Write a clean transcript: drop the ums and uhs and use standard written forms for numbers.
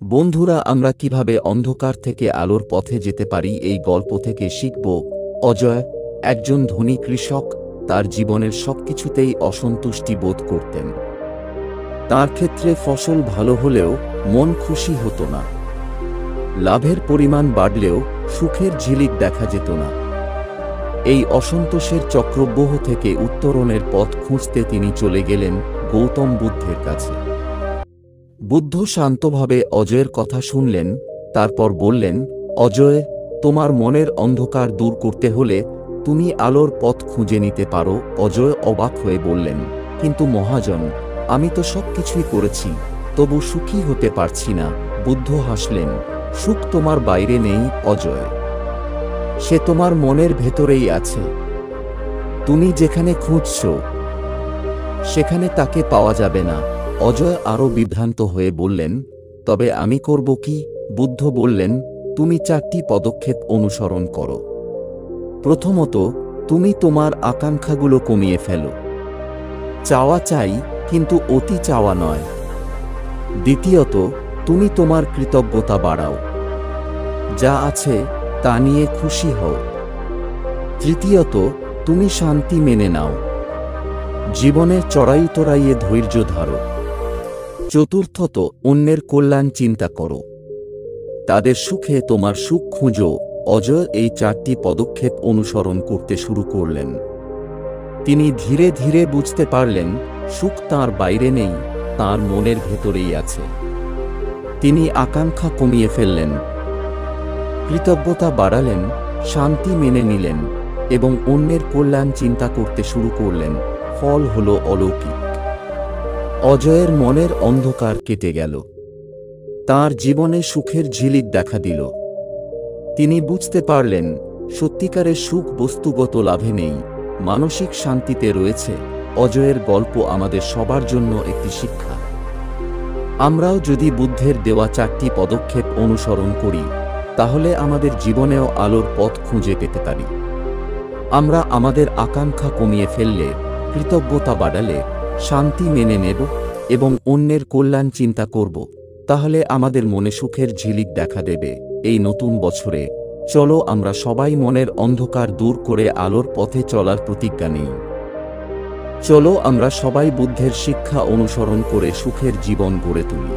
বন্ধুরা, আমরা কিভাবে অন্ধকার থেকে আলোর পথে যেতে পারি এই গল্প থেকে শিখব। অজয় একজন ধনী কৃষক, তার জীবনের সবকিছুতেই অসন্তুষ্টি বোধ করতেন। তার ক্ষেত্রে ফসল ভালো হলেও মন খুশি হতো না, লাভের পরিমাণ বাড়লেও সুখের ঝিলিক দেখা যেত না। এই অসন্তোষের চক্রব্যূহ থেকে উত্তরণের পথ খুঁজতে তিনি চলে গেলেন গৌতম বুদ্ধের কাছে। বুদ্ধ শান্তভাবে অজয়ের কথা শুনলেন, তারপর বললেন, অজয়, তোমার মনের অন্ধকার দূর করতে হলে তুমি আলোর পথ খুঁজে নিতে পারো। অজয় অবাক হয়ে বললেন, কিন্তু মহাজন, আমি তো সবকিছুই করেছি, তবু সুখী হতে পারছি না। বুদ্ধ হাসলেন, সুখ তোমার বাইরে নেই অজয়, সে তোমার মনের ভেতরেই আছে। তুমি যেখানে খুঁজছ সেখানে তাকে পাওয়া যাবে না। অজয় আরও বিভ্রান্ত হয়ে বললেন, তবে আমি করব কি? বুদ্ধ বললেন, তুমি 4টি পদক্ষেপ অনুসরণ করো। প্রথমত, তুমি তোমার আকাঙ্ক্ষাগুলো কমিয়ে ফেলো। চাওয়া চাই, কিন্তু অতি চাওয়া নয়। দ্বিতীয়ত, তুমি তোমার কৃতজ্ঞতা বাড়াও, যা আছে তা নিয়ে খুশি হও। তৃতীয়ত, তুমি শান্তি মেনে নাও, জীবনের চড়াই উতরাইয়ে ধৈর্য ধরো। চতুর্থত, অন্যের কল্যাণ চিন্তা করো, তাদের সুখে তোমার সুখ খুঁজো। অজয় এই 4টি পদক্ষেপ অনুসরণ করতে শুরু করলেন। তিনি ধীরে ধীরে বুঝতে পারলেন, সুখ তাঁর বাইরে নেই, তাঁর মনের ভেতরেই আছে। তিনি আকাঙ্ক্ষা কমিয়ে ফেললেন, কৃতজ্ঞতা বাড়ালেন, শান্তি মেনে নিলেন এবং অন্যের কল্যাণ চিন্তা করতে শুরু করলেন। ফল হল অলৌকিক। অজয়ের মনের অন্ধকার কেটে গেল, তাঁর জীবনে সুখের ঝিলিক দেখা দিল। তিনি বুঝতে পারলেন, সত্যিকারের সুখ বস্তুগত লাভে নেই, মানসিক শান্তিতে রয়েছে। অজয়ের গল্প আমাদের সবার জন্য একটি শিক্ষা। আমরাও যদি বুদ্ধের দেওয়া 4টি পদক্ষেপ অনুসরণ করি, তাহলে আমাদের জীবনেও আলোর পথ খুঁজে পেতে পারি। আমরা আমাদের আকাঙ্ক্ষা কমিয়ে ফেললে, কৃতজ্ঞতা বাড়ালে, শান্তি মেনে নেব এবং অন্যের কল্যাণ চিন্তা করব, তাহলে আমাদের মনে সুখের ঝিলিক দেখা দেবে। এই নতুন বছরে চলো আমরা সবাই মনের অন্ধকার দূর করে আলোর পথে চলার প্রতিজ্ঞা নিই। চলো আমরা সবাই বুদ্ধের শিক্ষা অনুসরণ করে সুখের জীবন গড়ে তুলি।